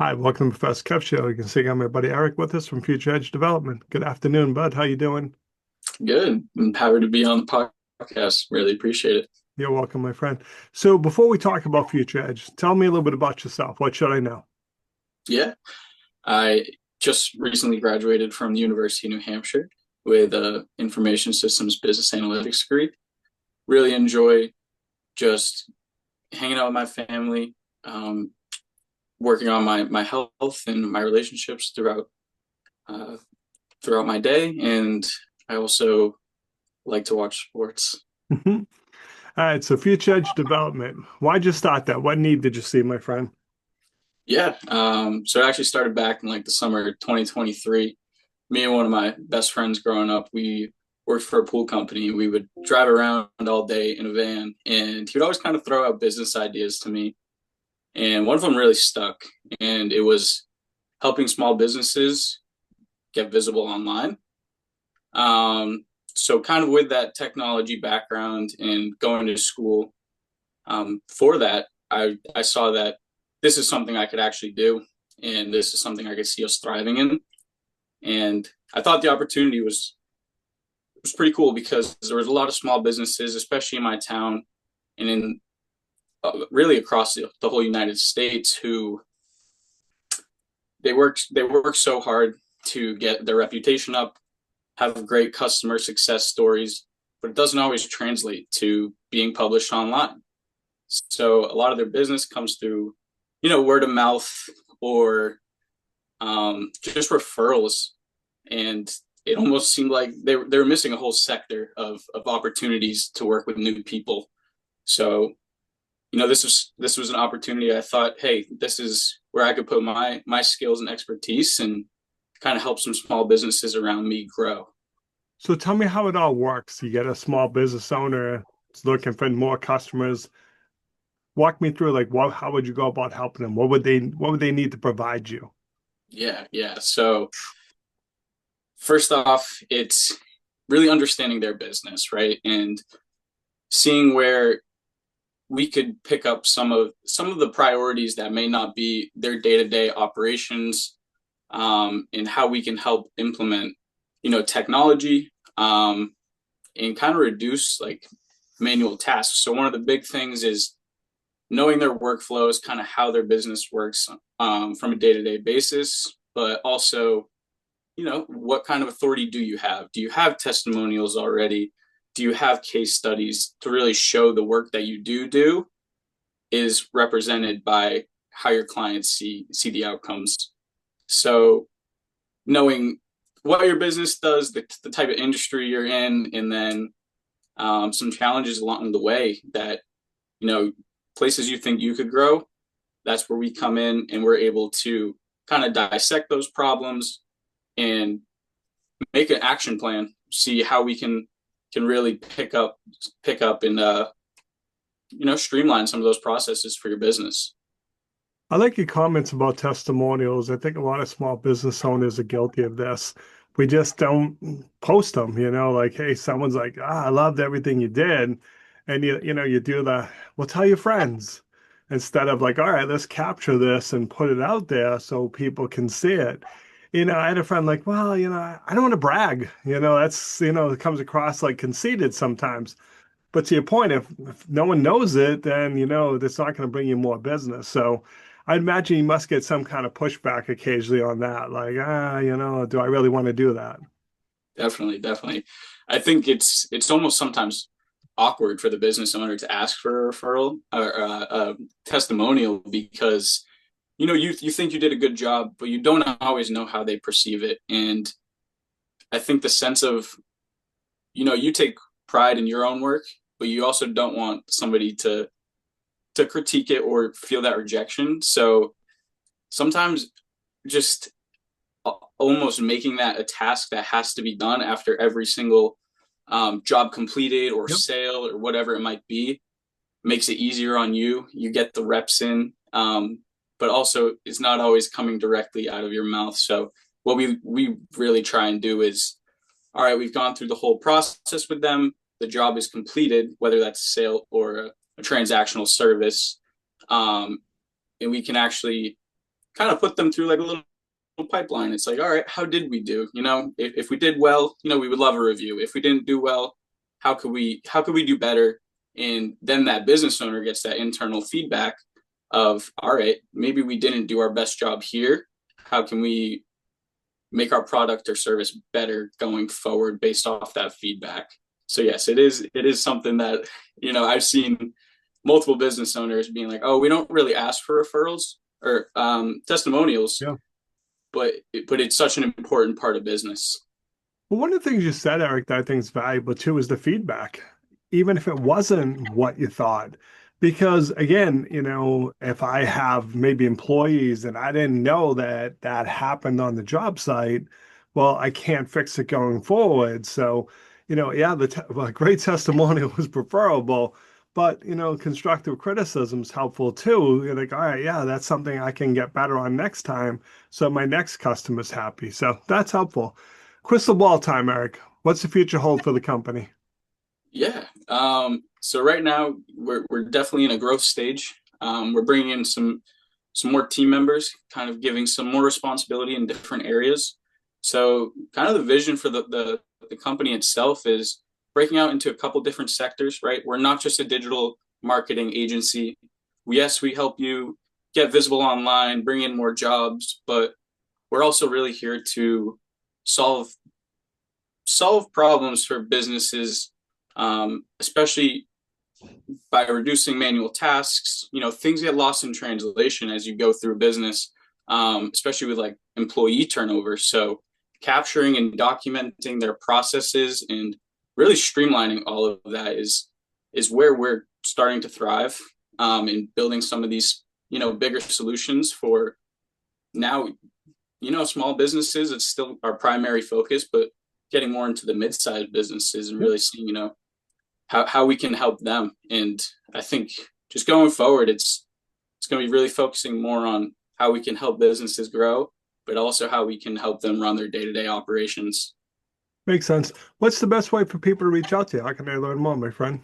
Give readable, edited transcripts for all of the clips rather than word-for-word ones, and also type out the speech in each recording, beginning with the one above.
Hi, welcome to Prof Kev Show. You can see I got my buddy Eric with us from Future Edge Development. Good afternoon, bud. How you doing? Good. I'm happy to be on the podcast. Really appreciate it. You're welcome, my friend. So before we talk about Future Edge, tell me a little bit about yourself. What should I know? Yeah. I just recently graduated from the University of New Hampshire with a information systems business analytics degree. Really enjoy just hanging out with my family, um, working on my health and my relationships uh, throughout my day. And I also like to watch sports. Mhm. All right, so Future Edge Development. Why'd you start that? What need did you see, my friend? Yeah. So it actually started back in like the summer of 2023. Me and one of my best friends growing up, we worked for a pool company. We would drive around all day in a van, and he would always kind of throw out business ideas to me. And one of them really stuck, and it was helping small businesses get visible online. So, kind of with that technology background and going to school for that, I saw that this is something I could actually do, and this is something I could see us thriving in. And I thought the opportunity was pretty cool because there was a lot of small businesses, especially in my town and in really across the whole United States, who they work so hard to get their reputation up, have great customer success stories, but it doesn't always translate to being published online. So a lot of their business comes through, word of mouth or just referrals, and it almost seemed like they were missing a whole sector of opportunities to work with new people. So, this was an opportunity. I thought, hey, this is where I could put my skills and expertise and kind of help some small businesses around me grow. So tell me how it all works. You get a small business owner that's looking for more customers. Walk me through how would you go about helping them? What would they need to provide you? Yeah, yeah. So first off, it's really understanding their business, right? And seeing where we could pick up some of the priorities that may not be their day-to-day operations, and how we can help implement technology, and kind of reduce like manual tasks. So one of the big things is knowing their workflows, kind of how their business works, from a day-to-day basis, but also what kind of authority do you have? Do you have testimonials already? Do you have case studies to really show the work that you do is represented by how your clients see the outcomes? So knowing what your business does, the type of industry you're in, and then some challenges along the way that you know places you think you could grow. That's where we come in, and we're able to kind of dissect those problems and make an action plan. See how we can really pick up and streamline some of those processes for your business. I like your comments about testimonials. I think a lot of small business owners are guilty of this. We just don't post them, like, hey, someone's like, I loved everything you did. And you do well, tell your friends instead of like, all right, let's capture this and put it out there so people can see it. I had a friend like, well, I don't want to brag. That's, it comes across like conceited sometimes. But to your point, if no one knows it, then that's not going to bring you more business. So I'd imagine you must get some kind of pushback occasionally on that. Like, do I really want to do that? Definitely, definitely. I think it's almost sometimes awkward for the business owner to ask for a referral or a testimonial because you think you did a good job, but you don't always know how they perceive it. And I think the sense of you take pride in your own work, but you also don't want somebody to critique it or feel that rejection. So sometimes just almost making that a task that has to be done after every single job completed or Yep. sale or whatever it might be makes it easier on you. You get the reps in, but also it's not always coming directly out of your mouth. So what we really try and do is, all right, we've gone through the whole process with them. The job is completed, whether that's a sale or a transactional service, and we can actually kind of put them through like a little pipeline. It's like, all right, how did we do? If we did well, we would love a review. If we didn't do well, how could we do better? And then that business owner gets that internal feedback of, all right, maybe we didn't do our best job here. How can we make our product or service better going forward based off that feedback? So yes, it is something that, I've seen multiple business owners being like, oh, we don't really ask for referrals or testimonials, Yeah. but it's such an important part of business. Well, one of the things you said, Eric, that I think is valuable too is the feedback, even if it wasn't what you thought. Because again, if I have maybe employees and I didn't know that that happened on the job site, well, I can't fix it going forward. So, yeah, well, great testimonial was preferable, but, constructive criticism is helpful too. You're like, all right, yeah, that's something I can get better on next time. So my next customer's happy. So that's helpful. Crystal ball time, Eric. What's the future hold for the company? Yeah. So right now we're definitely in a growth stage. We're bringing in some more team members, kind of giving some more responsibility in different areas. So kind of the vision for the company itself is breaking out into a couple different sectors, right? We're not just a digital marketing agency. Yes, we help you get visible online, bring in more jobs, but we're also really here to solve problems for businesses, especially by reducing manual tasks. Things get lost in translation as you go through business, especially with like employee turnover. So capturing and documenting their processes and really streamlining all of that is where we're starting to thrive, in building some of these bigger solutions for now. Small businesses, it's still our primary focus, but getting more into the mid-sized businesses and really seeing, how we can help them. And I think just going forward, it's going to be really focusing more on how we can help businesses grow, but also how we can help them run their day-to-day operations. Makes sense. What's the best way for people to reach out to you? How can they learn more, my friend?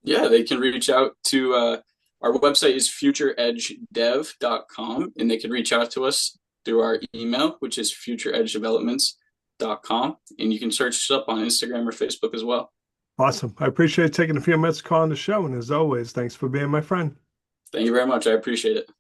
Yeah, they can reach out to our website is futureedgedev.com, and they can reach out to us through our email, which is futureedgedevelopments.com. And you can search us up on Instagram or Facebook as well. Awesome. I appreciate taking a few minutes to call on the show. And as always, thanks for being my friend. Thank you very much. I appreciate it.